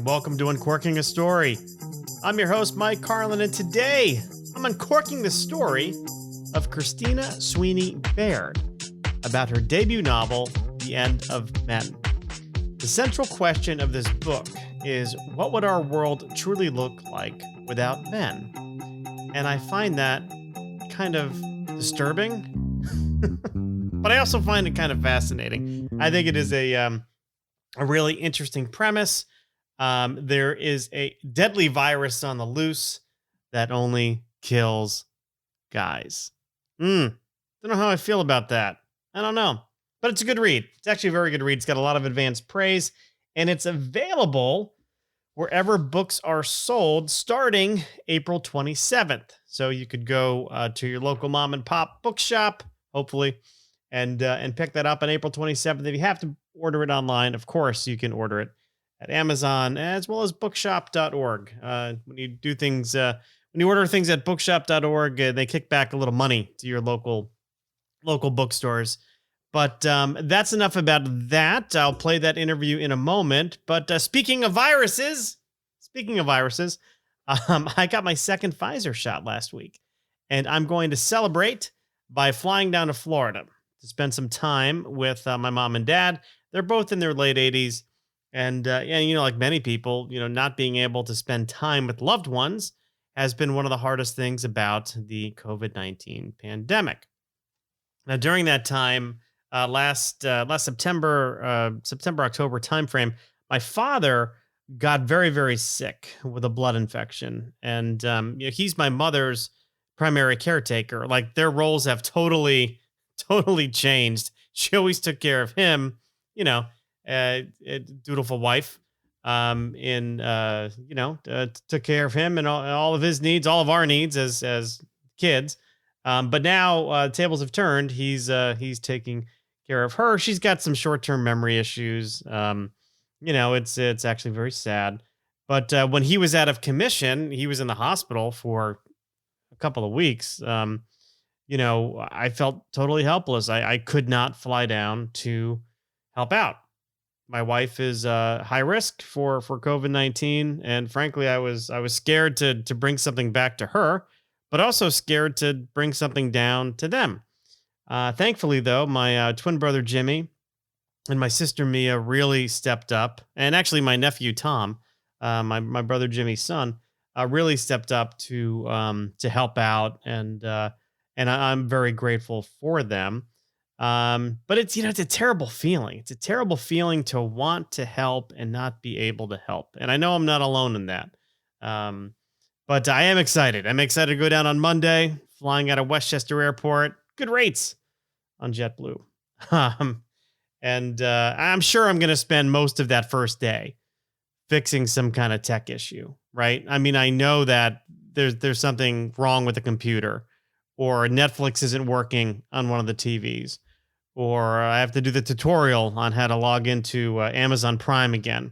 and welcome to Uncorking a Story. I'm your host, Mike Carlin, and today I'm uncorking the story of Christina Sweeney Baird about her debut novel, The End of Men. The central question of this book is, what would our world truly look like without men? And I find that kind of disturbing, but I also find it kind of fascinating. I think it is a really interesting premise. There is a deadly virus on the loose that only kills guys. Don't know how I feel about that. I don't know, but it's a good read. It's actually a very good read. It's got a lot of advanced praise, and it's available wherever books are sold starting April 27th. So you could go to your local mom and pop bookshop, hopefully, and pick that up on April 27th. If you have to order it online, of course, you can order it at Amazon as well as bookshop.org. When you do things, when you order things at bookshop.org, they kick back a little money to your local bookstores. But that's enough about that. I'll play that interview in a moment. But speaking of viruses, I got my second Pfizer shot last week, and I'm going to celebrate by flying down to Florida to spend some time with my mom and dad. They're both in their late 80s. And, like many people, not being able to spend time with loved ones has been one of the hardest things about the COVID-19 pandemic. Now, during that time, last September, October timeframe, my father got very, very sick with a blood infection. And, he's my mother's primary caretaker. Like, their roles have totally changed. She always took care of him, a dutiful wife, took care of him and all of his needs, all of our needs as kids. But now tables have turned. He's taking care of her. She's got some short-term memory issues. It's actually very sad. But when he was out of commission, he was in the hospital for a couple of weeks. I felt totally helpless. I could not fly down to help out. My wife is high risk for COVID-19, and frankly, I was scared to bring something back to her, but also scared to bring something down to them. Thankfully, though, my twin brother Jimmy and my sister Mia really stepped up, and actually my nephew Tom, my brother Jimmy's son, really stepped up to help out, and I'm very grateful for them. But it's a terrible feeling. It's a terrible feeling to want to help and not be able to help. And I know I'm not alone in that. But I am excited. I'm excited to go down on Monday, flying out of Westchester Airport. Good rates on JetBlue. And I'm sure I'm going to spend most of that first day fixing some kind of tech issue, right? I mean, I know that there's something wrong with the computer, or Netflix isn't working on one of the TVs, or I have to do the tutorial on how to log into Amazon Prime again.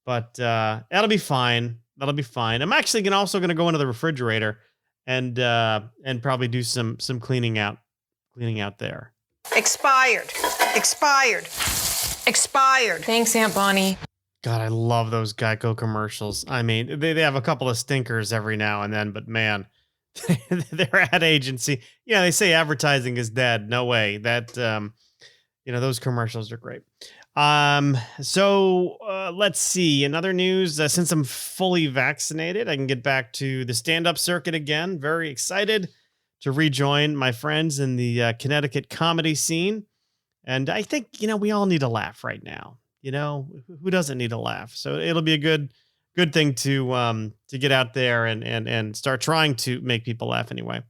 But that'll be fine. I'm actually also going to go into the refrigerator and probably do some cleaning out there. Expired. Thanks, Aunt Bonnie. God, I love those Geico commercials. I mean, they have a couple of stinkers every now and then, but man, their ad agency. Yeah, they say advertising is dead. No way. That, those commercials are great. So let's see. Another news, since I'm fully vaccinated, I can get back to the stand-up circuit again. Very excited to rejoin my friends in the Connecticut comedy scene. And I think, we all need a laugh right now. Who doesn't need a laugh? So it'll be a good thing to get out there and start trying to make people laugh anyway.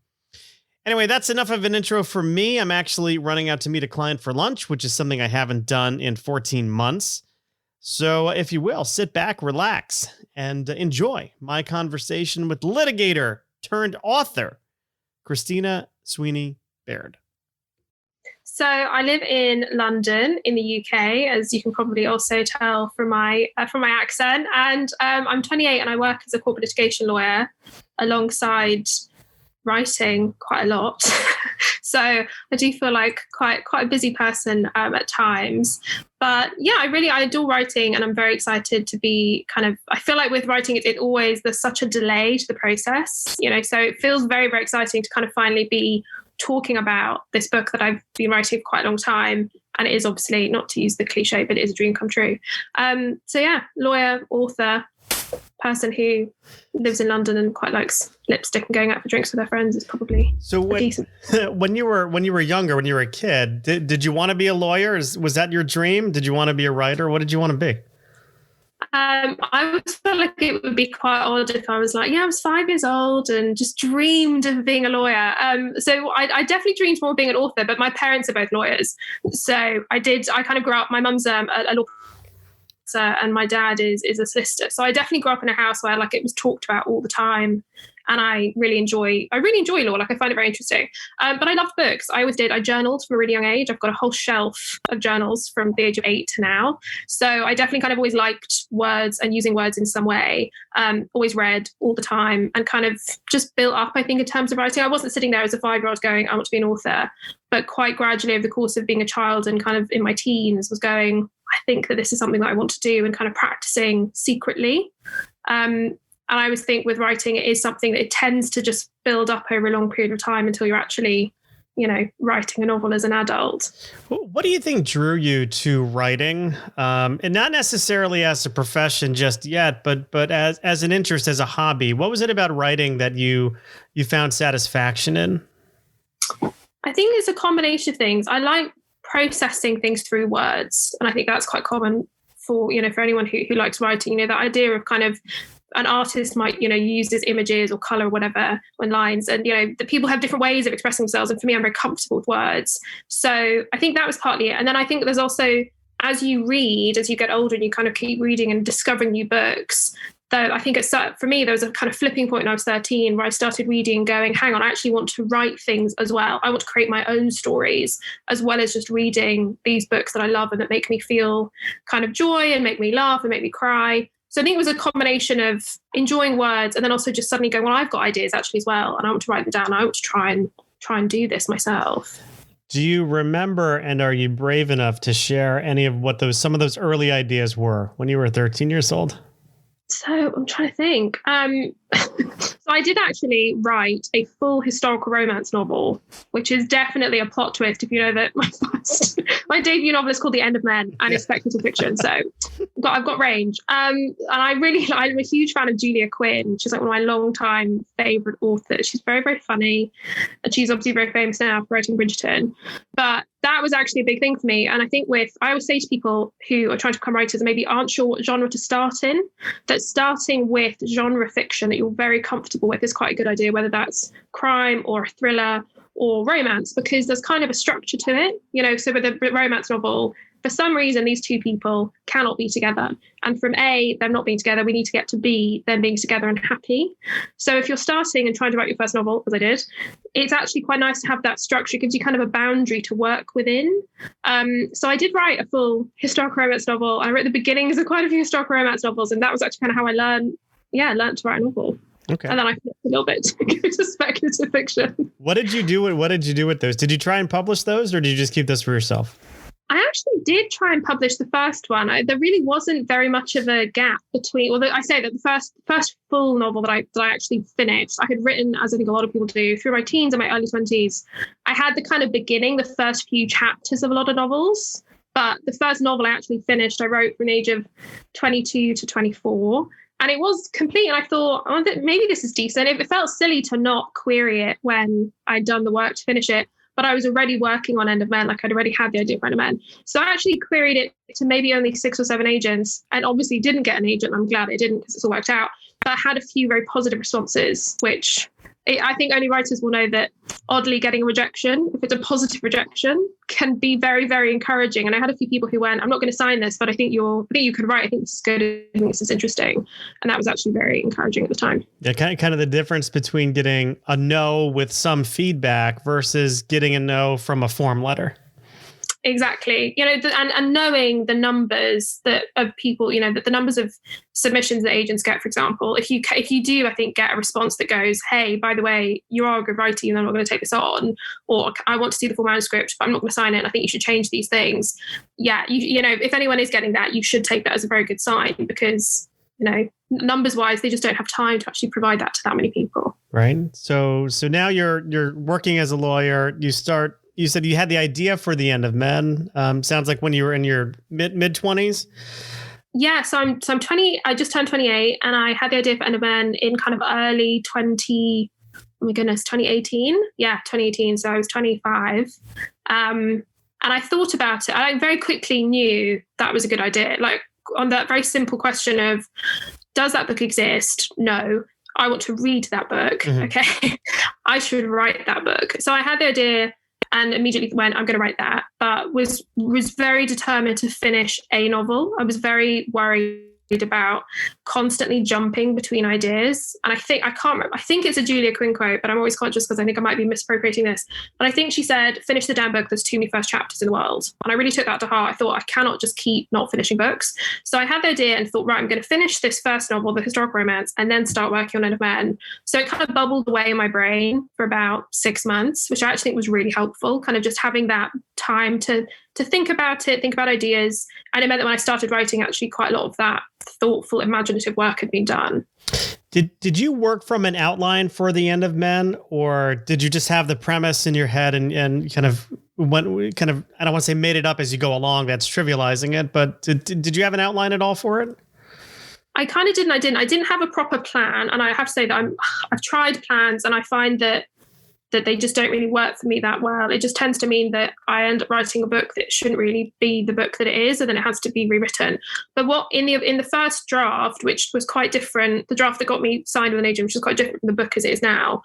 Anyway, that's enough of an intro for me. I'm actually running out to meet a client for lunch, which is something I haven't done in 14 months. So if you will, sit back, relax, and enjoy my conversation with litigator turned author, Christina Sweeney Baird. So I live in London in the UK, as you can probably also tell from my accent. And I'm 28 and I work as a corporate litigation lawyer alongside writing quite a lot. So I do feel like quite a busy person at times. But yeah, I adore writing, and I'm very excited to be I feel like with writing, there's such a delay to the process, so it feels very, very exciting to kind of finally be talking about this book that I've been writing for quite a long time. And it is obviously, not to use the cliche, but it is a dream come true. So yeah, lawyer, author, person who lives in London and quite likes lipstick and going out for drinks with their friends is probably decent. When you were younger, when you were a kid, did you want to be a lawyer? Was that your dream? Did you want to be a writer? What did you want to be? I always felt like it would be quite odd if I was I was 5 years old and just dreamed of being a lawyer. So I definitely dreamed more of being an author, but my parents are both lawyers. So I kind of grew up, my mum's a law professor and my dad is a solicitor. So I definitely grew up in a house where it was talked about all the time. And I really enjoy law. I find it very interesting. But I love books. I always did. I journaled from a really young age. I've got a whole shelf of journals from the age of 8 to now. So I definitely kind of always liked words and using words in some way. Always read all the time and kind of just built up, I think, in terms of writing. I wasn't sitting there as a 5-year-old going, I want to be an author. But quite gradually over the course of being a child and kind of in my teens was going, I think that this is something that I want to do, and kind of practicing secretly. And I always think with writing, it is something that it tends to just build up over a long period of time until you're actually, writing a novel as an adult. What do you think drew you to writing? And not necessarily as a profession just yet, but as an interest, as a hobby. What was it about writing that you found satisfaction in? I think it's a combination of things. I like processing things through words. And I think that's quite common for anyone who likes writing, that idea of kind of, an artist might, use as images or color or whatever on lines. And, the people have different ways of expressing themselves. And for me, I'm very comfortable with words. So I think that was partly it. And then I think there's also, as you read, as you get older and you kind of keep reading and discovering new books, though I think for me, there was a kind of flipping point when I was 13 where I started reading and going, hang on, I actually want to write things as well. I want to create my own stories as well as just reading these books that I love and that make me feel kind of joy and make me laugh and make me cry. So I think it was a combination of enjoying words and then also just suddenly going, well, I've got ideas actually as well, and I want to write them down. I want to try and do this myself. Do you remember, and are you brave enough to share any of what some of those early ideas were when you were 13 years old? So I'm trying to think. So I did actually write a full historical romance novel, which is definitely a plot twist if you know that my debut novel is called The End of Men and it's speculative fiction. So I've got range. And I'm a huge fan of Julia Quinn. She's one of my long-time favourite authors. She's very, very funny. And she's obviously very famous now for writing Bridgerton. But that was actually a big thing for me. And I think I always say to people who are trying to become writers and maybe aren't sure what genre to start in, that starting with genre fiction that you're very comfortable with is quite a good idea, whether that's crime or a thriller or romance, because there's kind of a structure to it. So with a romance novel, for some reason, these two people cannot be together. And from A, them not being together, we need to get to B, them being together and happy. So if you're starting and trying to write your first novel, as I did, it's actually quite nice to have that structure. It gives you kind of a boundary to work within. So I did write a full historical romance novel. I wrote the beginnings of quite a few historical romance novels. And that was actually kind of how I learned to write a novel. Okay. And then I flipped a little bit to speculative fiction. What did you do with those? Did you try and publish those, or did you just keep those for yourself? I actually did try and publish the first one. There really wasn't very much of a gap between. Well, I say that the first full novel that I actually finished, I had written, as I think a lot of people do, through my teens and my early 20s. I had the kind of beginning, the first few chapters of a lot of novels. But the first novel I actually finished, I wrote from the age of 22 to 24. And it was complete. And I thought, maybe this is decent. It felt silly to not query it when I'd done the work to finish it. But I was already working on End of Men, I'd already had the idea of End of Men. So I actually queried it to maybe only 6 or 7 agents, and obviously didn't get an agent. I'm glad I didn't, because it's all worked out. But I had a few very positive responses, which I think only writers will know that oddly getting a rejection, if it's a positive rejection, can be very, very encouraging. And I had a few people who went, I'm not going to sign this, but I think you can write. I think this is good. I think this is interesting. And that was actually very encouraging at the time. Yeah, kind of the difference between getting a no with some feedback versus getting a no from a form letter. Exactly. And knowing the numbers that of people, that the numbers of submissions that agents get, for example, if you do, I think, get a response that goes, hey, by the way, you are a good writer, and I'm not going to take this on, or I want to see the full manuscript, but I'm not going to sign it. I think you should change these things. Yeah. If anyone is getting that, you should take that as a very good sign, because, numbers wise, they just don't have time to actually provide that to that many people. Right. So now you're working as a lawyer. You said you had the idea for The End of Men. Sounds like when you were in your mid 20s. Yeah, so I'm 20. I just turned 28, and I had the idea for End of Men in kind of early 2018. Yeah, 2018. So I was 25. And I thought about it. I very quickly knew that was a good idea. Like, on that very simple question of, does that book exist? No. I want to read that book. Mm-hmm. Okay. I should write that book. So I had the idea and immediately went, I'm going to write that, but was very determined to finish a novel. I was very worried about constantly jumping between ideas. And I can't remember. I think it's a Julia Quinn quote, but I'm always conscious because I think I might be misappropriating this. But I think she said, finish the damn book. There's too many first chapters in the world. And I really took that to heart. I thought, I cannot just keep not finishing books. So I had the idea and thought, right, I'm going to finish this first novel, the historical romance, and then start working on End of Men. So it kind of bubbled away in my brain for about 6 months, which I actually think was really helpful, kind of just having that time to think about it, think about ideas. And it meant that when I started writing, actually quite a lot of that thoughtful, imaginative work had been done. Did you work from an outline for The End of Men, or did you just have the premise in your head and kind of I don't want to say made it up as you go along? That's trivializing it, but did you have an outline at all for it? I kind of did and I didn't. I didn't have a proper plan, and I have to say that I've tried plans, and I find that they just don't really work for me that well. It just tends to mean that I end up writing a book that shouldn't really be the book that it is, and then it has to be rewritten. But what in the first draft, which was quite different, the draft that got me signed with an agent, which is quite different from the book as it is now,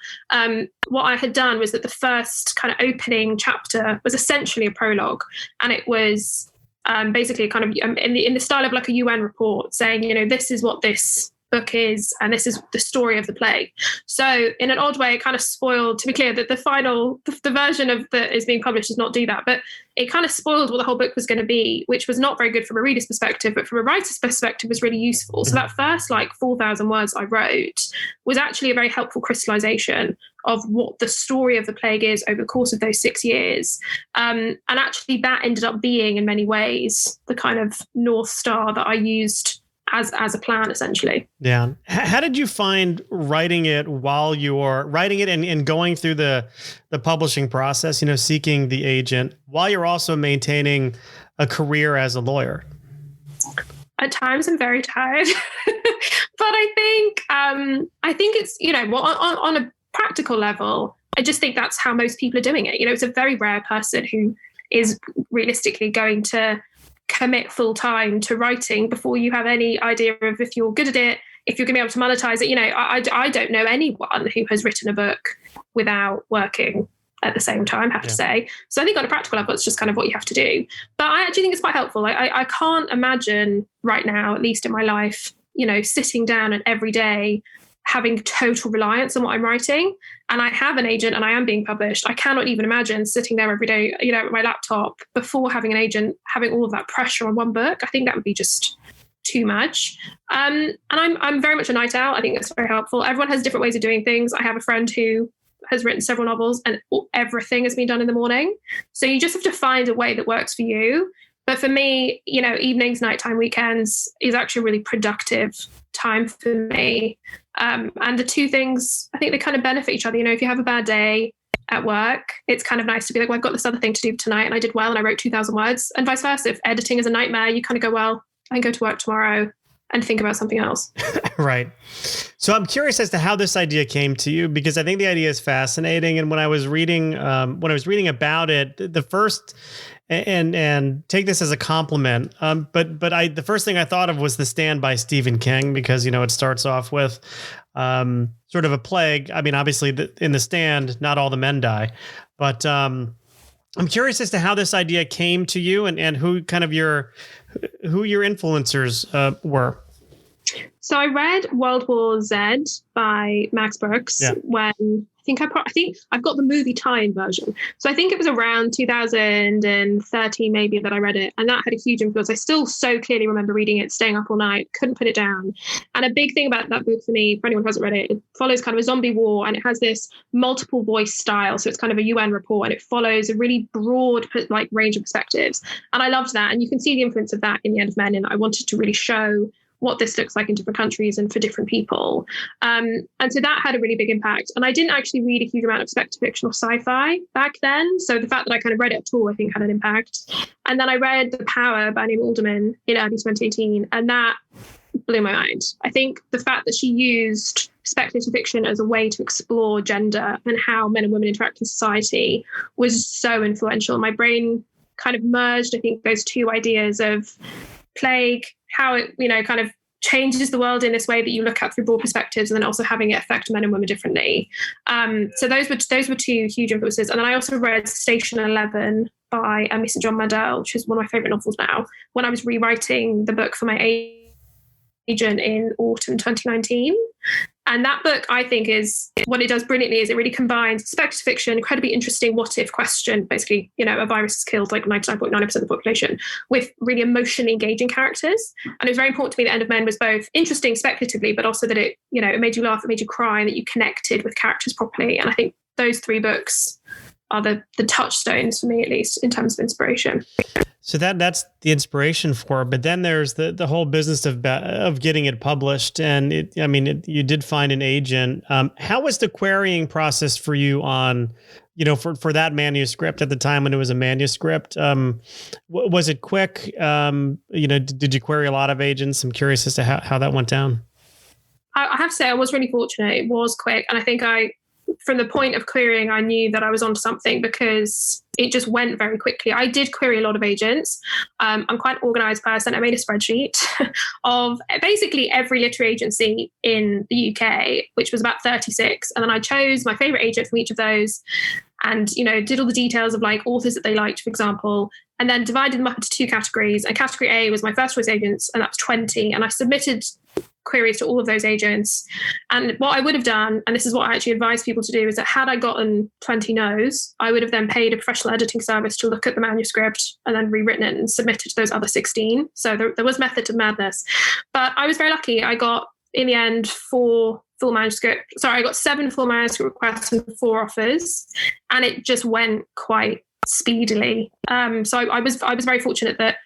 what I had done was that the first kind of opening chapter was essentially a prologue, and it was basically kind of in the style of like a UN report saying, this is what this book is, and this is the story of the plague. So in an odd way, it kind of spoiled, to be clear, that the version of that is being published does not do that, but it kind of spoiled what the whole book was going to be, which was not very good from a reader's perspective, but from a writer's perspective was really useful. So that first 4,000 words I wrote was actually a very helpful crystallization of what the story of the plague is over the course of those 6 years. And actually that ended up being in many ways the kind of North Star that I used as a plan, essentially. Yeah. How did you find writing it while you're writing it and going through the publishing process, seeking the agent, while you're also maintaining a career as a lawyer? At times I'm very tired, but I think it's, on a practical level, I just think that's how most people are doing it. It's a very rare person who is realistically going to commit full time to writing before you have any idea of if you're good at it, if you're going to be able to monetize it. I don't know anyone who has written a book without working at the same time, I have to say. So I think on a practical level, it's just kind of what you have to do. But I actually think it's quite helpful. I can't imagine right now, at least in my life, sitting down and every day having total reliance on what I'm writing. And I have an agent and I am being published. I cannot even imagine sitting there every day, at my laptop before having an agent, having all of that pressure on one book. I think that would be just too much. And I'm very much a night owl. I think that's very helpful. Everyone has different ways of doing things. I have a friend who has written several novels and everything has been done in the morning. So you just have to find a way that works for you. But for me, evenings, nighttime, weekends is actually a really productive time for me. And the two things, I think they kind of benefit each other. If you have a bad day at work, it's kind of nice to be like, well, I've got this other thing to do tonight and I did well and I wrote 2,000 words, and vice versa. If editing is a nightmare, you kind of go, well, I can go to work tomorrow and think about something else. Right. So I'm curious as to how this idea came to you, because I think the idea is fascinating. And when I was reading about it, the first, and take this as a compliment, but the first thing I thought of was The Stand by Stephen King, because it starts off with sort of a plague. I mean, obviously in The Stand, not all the men die, but I'm curious as to how this idea came to you and who kind of your influencers were. So I read World War Z by Max Brooks when I think I've got the movie tie-in version. So I think it was around 2013 maybe that I read it, and that had a huge influence. I still so clearly remember reading it, staying up all night, couldn't put it down. And a big thing about that book for me, for anyone who hasn't read it, it follows kind of a zombie war, and it has this multiple voice style. So it's kind of a UN report, and it follows a really broad like range of perspectives. And I loved that, and you can see the influence of that in The End of Men. And I wanted to really show what this looks like in different countries and for different people. And so that had a really big impact. And I didn't actually read a huge amount of speculative fiction or sci-fi back then. So the fact that I kind of read it at all, I think had an impact. And then I read The Power by Neil Alderman in early 2018, and that blew my mind. I think the fact that she used speculative fiction as a way to explore gender and how men and women interact in society was so influential. My brain kind of merged, I think, those two ideas of plague, how it, kind of changes the world in this way that you look at through broad perspectives, and then also having it affect men and women differently. So those were two huge influences. And then I also read Station 11 by Mr. John Mandel, which is one of my favorite novels now, when I was rewriting the book for my agent in autumn 2019. And that book, I think, is what it does brilliantly is it really combines speculative fiction, incredibly interesting what if question, basically, a virus has killed like 99.9% of the population, with really emotionally engaging characters. And it was very important to me that End of Men was both interesting speculatively, but also that it, it made you laugh, it made you cry, and that you connected with characters properly. And I think those three books are the touchstones for me, at least, in terms of inspiration. So that's the inspiration for it. But then there's the whole business of getting it published. And you did find an agent. How was the querying process for you on, for that manuscript at the time when it was a manuscript? Was it quick? Did you query a lot of agents? I'm curious as to how that went down. I have to say I was really fortunate. It was quick. And I think from the point of querying, I knew that I was onto something because it just went very quickly. I did query a lot of agents. I'm quite an organized person. I made a spreadsheet of basically every literary agency in the UK, which was about 36. And then I chose my favorite agent from each of those and, did all the details of like authors that they liked, for example, and then divided them up into two categories. And category A was my first choice agents, and that was 20. And I submitted queries to all of those agents. And what I would have done, and this is what I actually advise people to do, is that had I gotten 20 no's, I would have then paid a professional editing service to look at the manuscript and then rewritten it and submitted to those other 16. So there was method to madness. But I was very lucky. I got, in the end, I got 7 full manuscript requests and 4 offers. And it just went quite speedily. So I was very fortunate that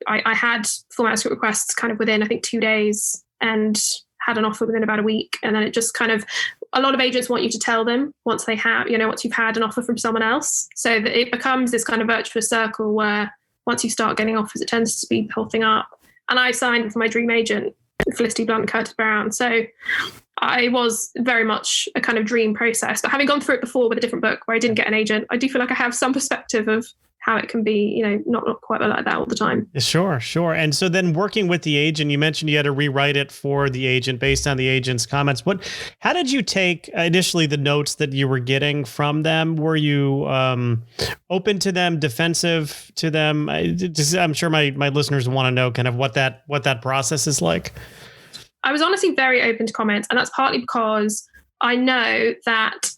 I had full manuscript requests kind of within, I think, 2 days, and had an offer within about a week. And then it just kind of, a lot of agents want you to tell them once they have, once you've had an offer from someone else. So that it becomes this kind of virtuous circle where once you start getting offers, it tends to speed the whole thing up. And I signed with my dream agent, Felicity Blunt, Curtis Brown. So I was very much a kind of dream process. But having gone through it before with a different book where I didn't get an agent, I do feel like I have some perspective of how it can be, not quite like that all the time. Sure. And so then working with the agent, you mentioned you had to rewrite it for the agent based on the agent's comments. How did you take initially the notes that you were getting from them? Were you open to them, defensive to them? I'm sure my listeners want to know kind of what that process is like. I was honestly very open to comments, and that's partly because I know that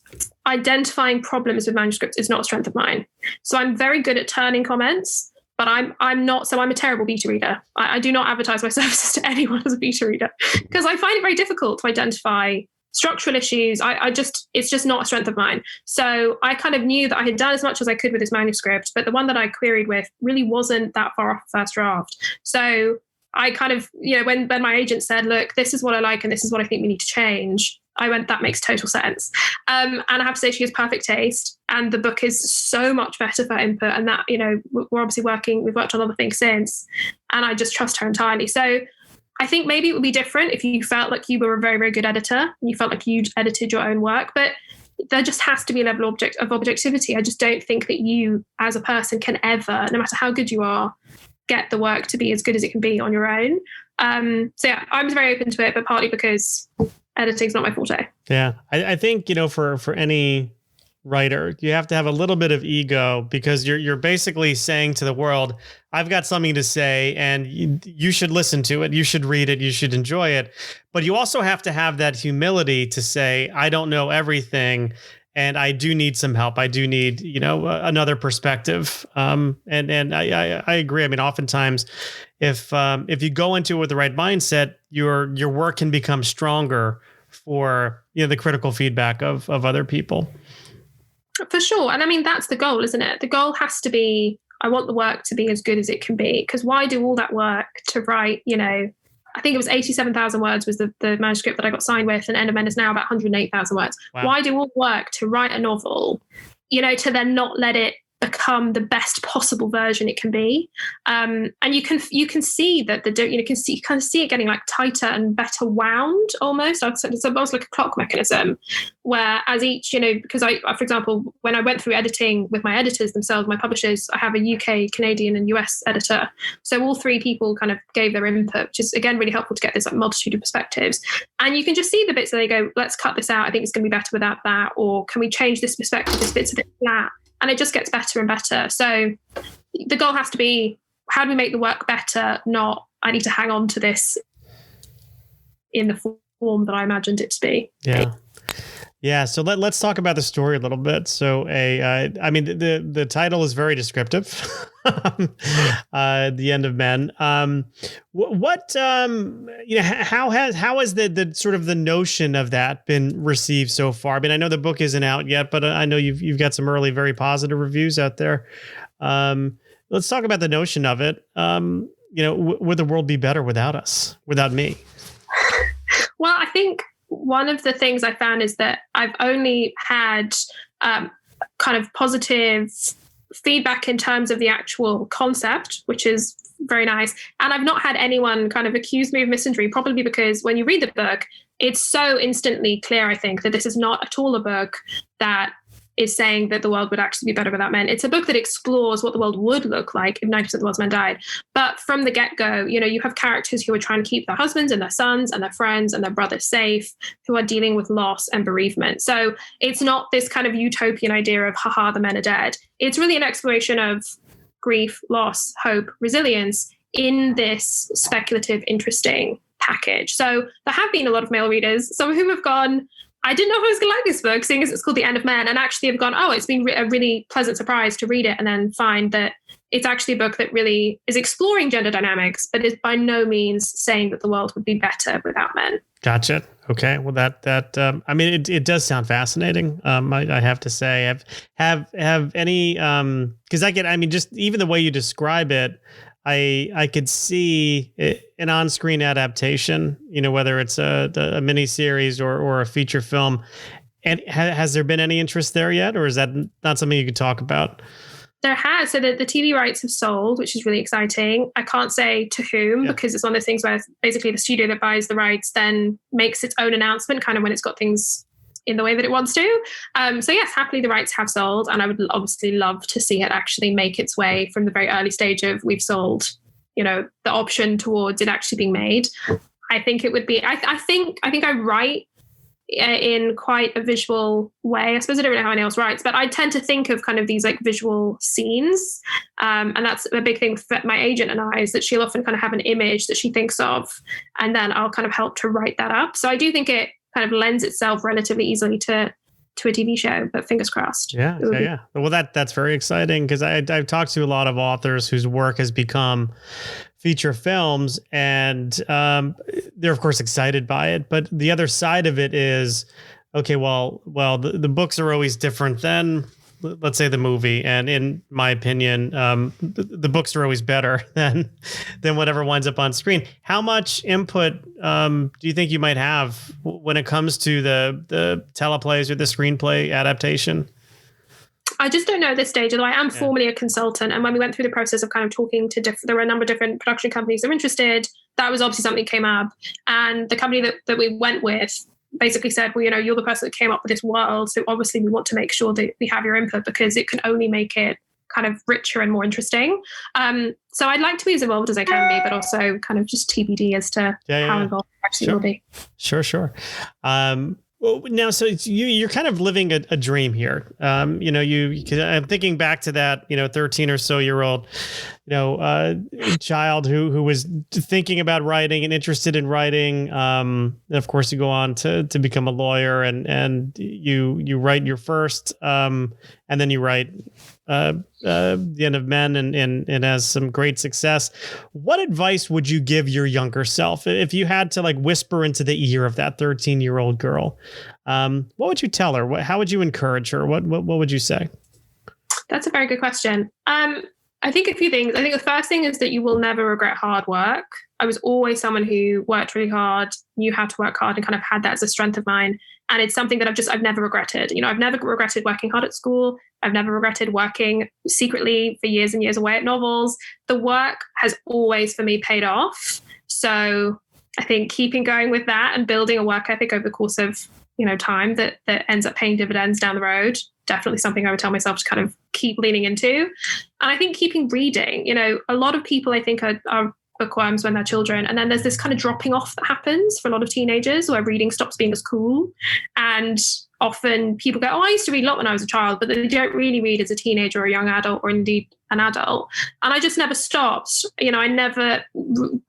identifying problems with manuscripts is not a strength of mine. So I'm very good at turning comments, but I'm not. So I'm a terrible beta reader. I do not advertise my services to anyone as a beta reader because I find it very difficult to identify structural issues. It's just not a strength of mine. So I kind of knew that I had done as much as I could with this manuscript, but the one that I queried with really wasn't that far off the first draft. So I kind of, when my agent said, look, this is what I like and this is what I think we need to change, I went, that makes total sense. And I have to say she has perfect taste, and the book is so much better for input. And that, we're obviously we've worked on other things since, and I just trust her entirely. So I think maybe it would be different if you felt like you were a very, very good editor and you felt like you'd edited your own work, but there just has to be a level of objectivity. I just don't think that you as a person can ever, no matter how good you are, get the work to be as good as it can be on your own. So yeah, I was very open to it, but partly because editing's not my forte. Yeah. I think, for any writer. You have to have a little bit of ego because you're basically saying to the world, I've got something to say and you should listen to it. You should read it. You should enjoy it. But you also have to have that humility to say, I don't know everything and I do need some help. I do need, another perspective. And I agree. I mean, oftentimes if you go into it with the right mindset, your work can become stronger for, the critical feedback of other people. For sure. And I mean, that's the goal, isn't it? The goal has to be, I want the work to be as good as it can be. Because why do all that work to write, I think it was 87,000 words was the manuscript that I got signed with, and End of Men is now about 108,000 words. Wow. Why do all the work to write a novel, to then not let it become the best possible version it can be? And you can see that you kind of see it getting like tighter and better wound almost. It's almost like a clock mechanism where as each, because I, for example, when I went through editing with my editors themselves, my publishers, I have a UK, Canadian and US editor. So all three people kind of gave their input, which is again really helpful to get this like multitude of perspectives. And you can just see the bits that they go, let's cut this out. I think it's going to be better without that. Or can we change this perspective? This bit's a bit flat. And it just gets better and better. So the goal has to be, how do we make the work better? Not, I need to hang on to this in the form that I imagined it to be. Yeah. Yeah. So let's talk about the story a little bit. So the title is very descriptive. The End of Men. How has the sort of the notion of that been received so far? I mean, I know the book isn't out yet, but I know you've got some early, very positive reviews out there. Let's talk about the notion of it. Would the world be better without us, without me? Well, I think one of the things I found is that I've only had kind of positive feedback in terms of the actual concept, which is very nice. And I've not had anyone kind of accuse me of misandry, probably because when you read the book, it's so instantly clear, I think, that this is not at all a book that is saying that the world would actually be better without men. It's a book that explores what the world would look like if 90% of the world's men died. But from the get-go, you have characters who are trying to keep their husbands and their sons and their friends and their brothers safe, who are dealing with loss and bereavement. So it's not this kind of utopian idea of, haha, the men are dead. It's really an exploration of grief, loss, hope, resilience in this speculative, interesting package. So there have been a lot of male readers, some of whom have gone, I didn't know if I was going to like this book, seeing as it's called The End of Men, and actually have gone, oh, it's been a really pleasant surprise to read it, and then find that it's actually a book that really is exploring gender dynamics, but is by no means saying that the world would be better without men. Gotcha. Okay. Well, it does sound fascinating. I have to say, have any, cause just even the way you describe it, I could see an on-screen adaptation, whether it's a mini series or a feature film. And has there been any interest there yet, or is that not something you could talk about? There has. So the TV rights have sold, which is really exciting. I can't say to whom, because it's one of those things where basically the studio that buys the rights then makes its own announcement kind of when it's got things in the way that it wants to. So yes, happily the rights have sold, and I would obviously love to see it actually make its way from the very early stage of we've sold, the option towards it actually being made. I think it would be, I think I write in quite a visual way. I suppose I don't know how anyone else writes, but I tend to think of kind of these like visual scenes. And that's a big thing for my agent and I, is that she'll often kind of have an image that she thinks of, and then I'll kind of help to write that up. So I do think it kind of lends itself relatively easily to a TV show, but fingers crossed. Yeah. Well, that's very exciting, because I've talked to a lot of authors whose work has become feature films, and they're of course excited by it. But the other side of it is, okay, well, the books are always different than, let's say, the movie. And in my opinion, the books are always better than whatever winds up on screen. How much input do you think you might have when it comes to the teleplays or the screenplay adaptation? I just don't know at this stage, although I am formally a consultant. And when we went through the process of kind of talking to there were a number of different production companies that were interested, that was obviously something that came up. And the company that we went with basically said, well, you're the person that came up with this world. So obviously we want to make sure that we have your input, because it can only make it kind of richer and more interesting. So I'd like to be as involved as I can be, but also kind of just TBD as to how involved I actually will be. Sure. Well, now, so you're kind of living a dream here. I'm thinking back to that, 13 or so year old, child who was thinking about writing and interested in writing. And of course, you go on to become a lawyer, and you write your first, and then you write The End of Men, and has some great success. What advice would you give your younger self if you had to whisper into the ear of that 13-year-old girl? What would you tell her? How would you encourage her? What would you say? That's a very good question. I think a few things. I think the first thing is that you will never regret hard work. I was always someone who worked really hard, knew how to work hard, and kind of had that as a strength of mine. And it's something that I've never regretted. I've never regretted working hard at school. I've never regretted working secretly for years and years away at novels. The work has always, for me, paid off. So I think keeping going with that and building a work ethic over the course of, time that ends up paying dividends down the road, definitely something I would tell myself to kind of keep leaning into. And I think keeping reading, a lot of people I think are bookworms when they're children. And then there's this kind of dropping off that happens for a lot of teenagers where reading stops being as cool. And often people go, I used to read a lot when I was a child, but they don't really read as a teenager or a young adult or indeed an adult. And I just never stopped.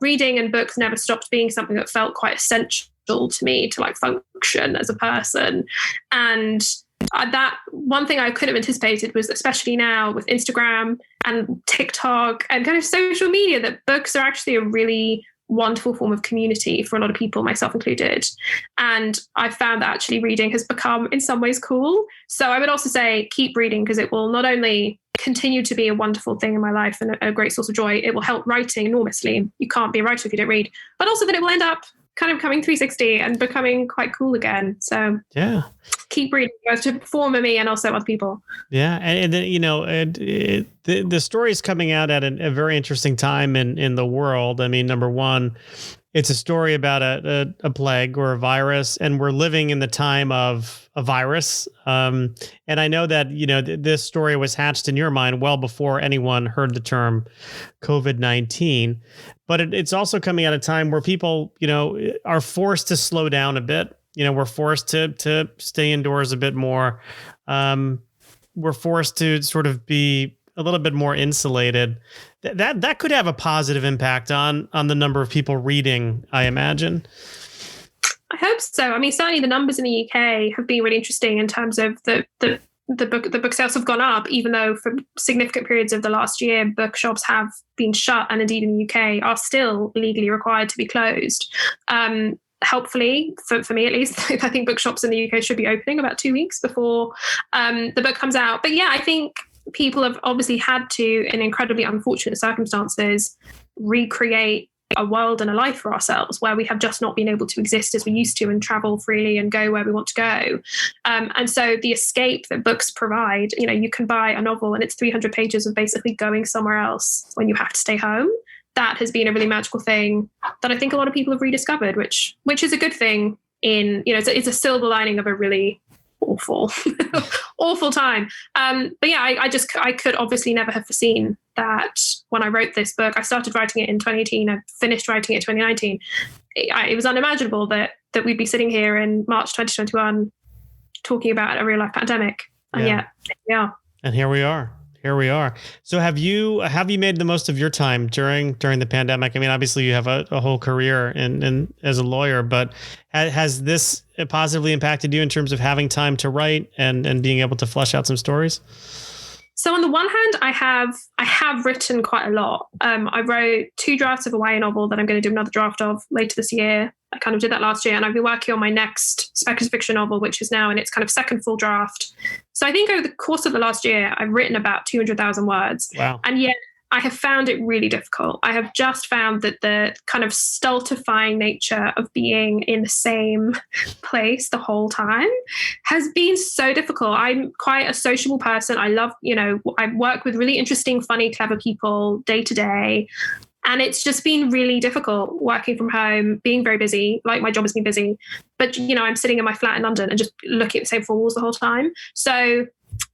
Reading and books never stopped being something that felt quite essential to me to function as a person. And that one thing I could have anticipated was, especially now with Instagram and TikTok and kind of social media, that books are actually a really wonderful form of community for a lot of people, myself included. And I found that actually reading has become in some ways cool. So I would also say keep reading, because it will not only continue to be a wonderful thing in my life and a great source of joy, it will help writing enormously. You can't be a writer if you don't read, but also that it will end up kind of coming 360 and becoming quite cool again. So yeah, keep reading, both to former me and also other people. Yeah, and the story is coming out at a very interesting time in the world. I mean, number one, it's a story about a plague or a virus, and we're living in the time of a virus. And I know that, this story was hatched in your mind well before anyone heard the term COVID-19. But it's also coming at a time where people, are forced to slow down a bit. We're forced to stay indoors a bit more. We're forced to sort of be a little bit more insulated. That could have a positive impact on the number of people reading, I imagine. I hope so. I mean, certainly the numbers in the UK have been really interesting in terms of the book sales have gone up, even though for significant periods of the last year, bookshops have been shut, and indeed in the UK are still legally required to be closed. Helpfully, for me at least, I think bookshops in the UK should be opening about 2 weeks before the book comes out. But yeah, I think people have obviously had to, in incredibly unfortunate circumstances, recreate a world and a life for ourselves where we have just not been able to exist as we used to and travel freely and go where we want to go. And so the escape that books provide, you can buy a novel and it's 300 pages of basically going somewhere else when you have to stay home. That has been a really magical thing that I think a lot of people have rediscovered, which is a good thing it's a silver lining of a really awful, awful time. But yeah, I could obviously never have foreseen that when I wrote this book. I started writing it in 2018. I finished writing it in 2019. It was unimaginable that we'd be sitting here in March 2021 talking about a real life pandemic. And yeah. And here we are. So have you made the most of your time during the pandemic? I mean, obviously you have a whole career in as a lawyer, but has this positively impacted you in terms of having time to write and being able to flesh out some stories? So on the one hand, I have written quite a lot. I wrote 2 drafts of a YA novel that I'm going to do another draft of later this year. I kind of did that last year, and I've been working on my next speculative fiction novel, which is now in its kind of second full draft. So I think over the course of the last year, I've written about 200,000 words. Wow. And yet I have found it really difficult. I have just found that the kind of stultifying nature of being in the same place the whole time has been so difficult. I'm quite a sociable person. I love, I work with really interesting, funny, clever people day to day. And it's just been really difficult working from home, being very busy, like my job has been busy. But, I'm sitting in my flat in London and just looking at the same 4 walls the whole time. So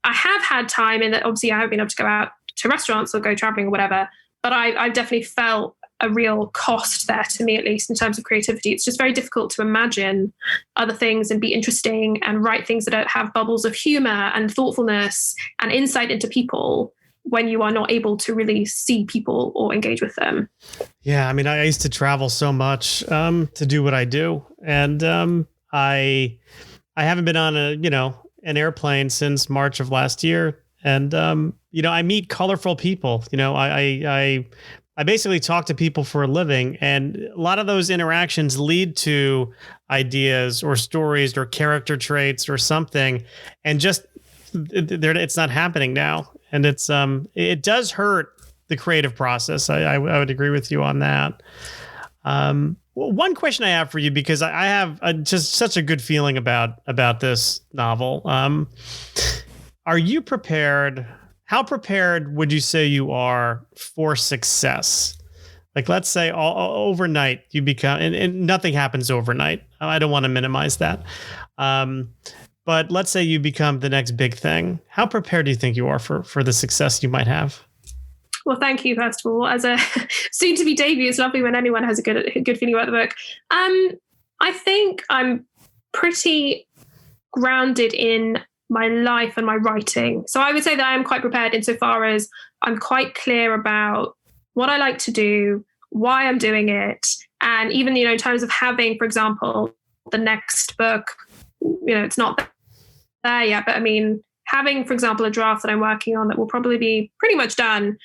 I have had time in that obviously I have been able to go out to restaurants or go traveling or whatever. But I've definitely felt a real cost there to me, at least in terms of creativity. It's just very difficult to imagine other things and be interesting and write things that have bubbles of humor and thoughtfulness and insight into people when you are not able to really see people or engage with them. Yeah, I mean, I used to travel so much to do what I do, and I haven't been on an airplane since March of last year. And, I meet colorful people. I basically talk to people for a living, and a lot of those interactions lead to ideas or stories or character traits or something. And just it's not happening now. And it does hurt the creative process. I would agree with you on that. One question I have for you, because I have just such a good feeling about this novel. Are you prepared? How prepared would you say you are for success? Like, let's say overnight you become, and nothing happens overnight. I don't want to minimize that. But let's say you become the next big thing. How prepared do you think you are for the success you might have? Well, thank you, first of all. As a soon-to-be debut, it's lovely when anyone has a good feeling about the book. I think I'm pretty grounded in my life and my writing. So I would say that I am quite prepared insofar as I'm quite clear about what I like to do, why I'm doing it. And even, in terms of having, for example, the next book, it's not there yet, but I mean, having, for example, a draft that I'm working on that will probably be pretty much done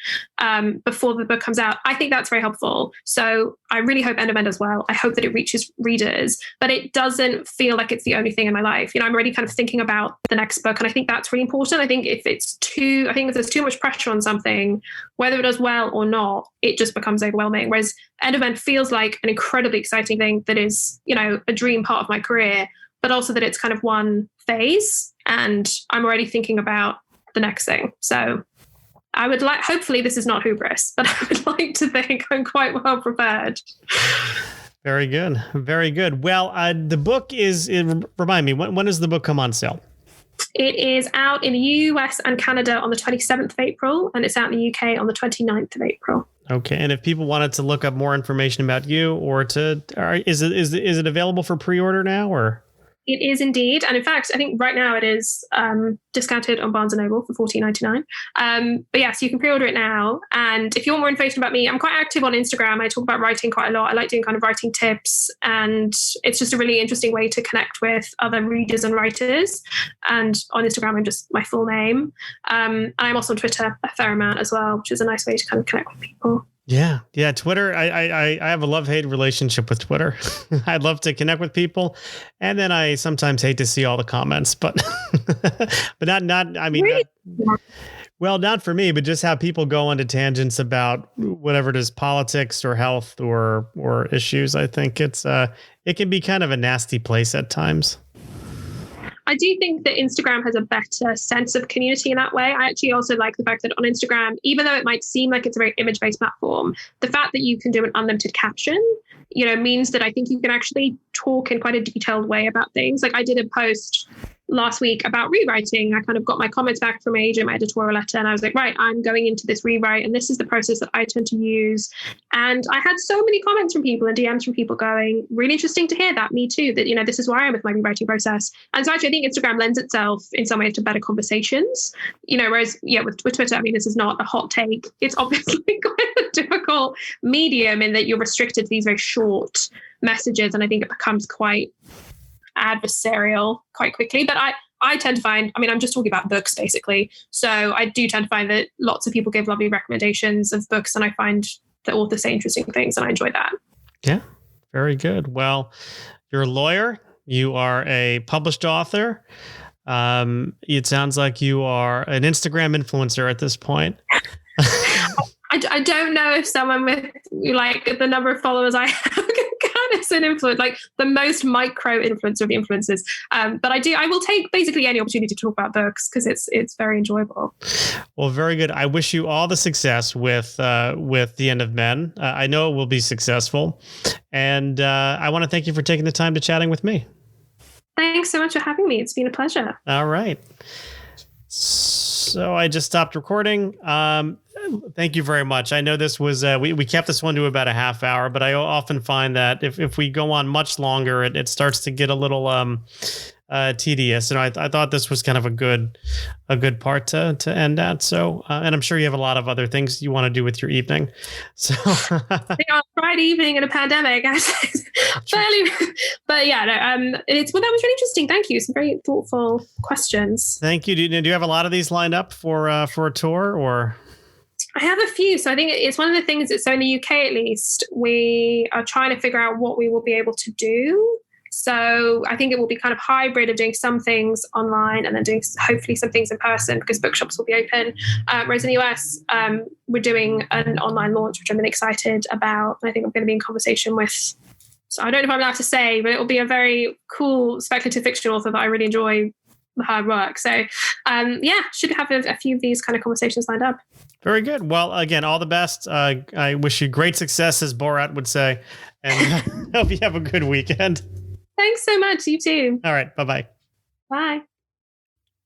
before the book comes out, I think that's very helpful. So I really hope End of End does well. I hope that it reaches readers, but it doesn't feel like it's the only thing in my life. I'm already kind of thinking about the next book, and I think that's really important. I think if there's too much pressure on something, whether it does well or not, it just becomes overwhelming. Whereas End of End feels like an incredibly exciting thing that is, a dream part of my career, but also that it's kind of one phase, and I'm already thinking about the next thing. So I would hopefully this is not hubris, but I would like to think I'm quite well prepared. Very good. Very good. Well, the book remind me, when does the book come on sale? It is out in the US and Canada on the 27th of April, and it's out in the UK on the 29th of April. Okay. And if people wanted to look up more information about you is it available for pre-order now, or? It is indeed. And in fact, I think right now it is discounted on Barnes & Noble for $14.99. But yes, you can pre-order it now. And if you want more information about me, I'm quite active on Instagram. I talk about writing quite a lot. I like doing kind of writing tips. And it's just a really interesting way to connect with other readers and writers. And on Instagram, I'm just my full name. I'm also on Twitter a fair amount as well, which is a nice way to kind of connect with people. Yeah. Twitter. I have a love-hate relationship with Twitter. I'd love to connect with people, and then I sometimes hate to see all the comments, but not. I mean, really? Not for me, but just how people go into tangents about whatever it is, politics or health or issues. I think it can be kind of a nasty place at times. I do think that Instagram has a better sense of community in that way. I actually also like the fact that on Instagram, even though it might seem like it's a very image-based platform, the fact that you can do an unlimited caption, means that I think you can actually talk in quite a detailed way about things. Like I did a post last week about rewriting. I kind of got my comments back from my agent, my editorial letter, and I was like, right, I'm going into this rewrite, and this is the process that I tend to use. And I had so many comments from people and DMs from people going, really interesting to hear that, me too, that, this is where I am with my rewriting process. And so actually I think Instagram lends itself in some ways to better conversations, whereas, with Twitter, I mean, this is not a hot take. It's obviously quite a difficult medium in that you're restricted to these very short messages. And I think it becomes quite adversarial quite quickly. But I tend to find, I'm just talking about books basically. So I do tend to find that lots of people give lovely recommendations of books, and I find the authors say interesting things, and I enjoy that. Yeah, very good. Well, you're a lawyer. You are a published author. It sounds like you are an Instagram influencer at this point. I don't know if someone with like the number of followers I have can count as an influence, like the most micro influencer of the influencers. But I will take basically any opportunity to talk about books because it's very enjoyable. Well, very good. I wish you all the success with The End of Men. I know it will be successful. And I want to thank you for taking the time to chatting with me. Thanks so much for having me. It's been a pleasure. All right. So I just stopped recording. Thank you very much. I know this was, we kept this one to about a half hour, but I often find that if we go on much longer, it starts to get a little tedious. And I thought this was kind of a good part to end at. So, and I'm sure you have a lot of other things you want to do with your evening. So Friday evening in a pandemic, fairly, but yeah, no, that was really interesting. Thank you. Some very thoughtful questions. Thank you. Do you have a lot of these lined up for a tour, or? I have a few. So I think it's one of the things that, so in the UK at least, we are trying to figure out what we will be able to do. So I think it will be kind of hybrid of doing some things online and then doing hopefully some things in person, because bookshops will be open. Whereas in the US, we're doing an online launch, which I'm really excited about. And I think I'm going to be in conversation with, so I don't know if I'm allowed to say, but it will be a very cool speculative fiction author that I really enjoy her work. So should have a few of these kind of conversations lined up. Very good. Well, again, all the best. I wish you great success, as Borat would say, and hope you have a good weekend. Thanks so much. You too. All right. Bye-bye. Bye.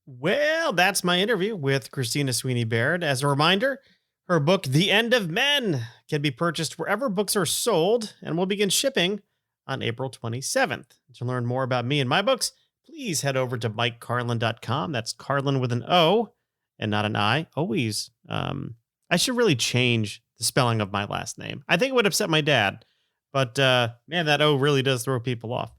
Well, that's my interview with Christina Sweeney Baird. As a reminder, her book, The End of Men, can be purchased wherever books are sold and will begin shipping on April 27th. To learn more about me and my books, please head over to MikeCarlin.com. That's Carlin with an O and not an I. Always. I should really change the spelling of my last name. I think it would upset my dad, but man, that O really does throw people off.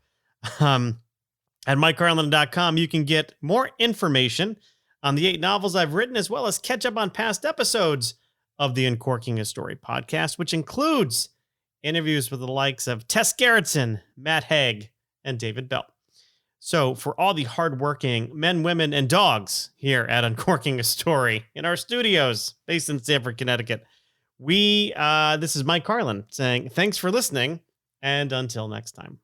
At MikeCarlin.com, you can get more information on the 8 novels I've written, as well as catch up on past episodes of the Uncorking a Story podcast, which includes interviews with the likes of Tess Gerritsen, Matt Haig, and David Bell. So for all the hardworking men, women, and dogs here at Uncorking a Story in our studios based in Stamford, Connecticut, this is Mike Carlin saying thanks for listening, and until next time.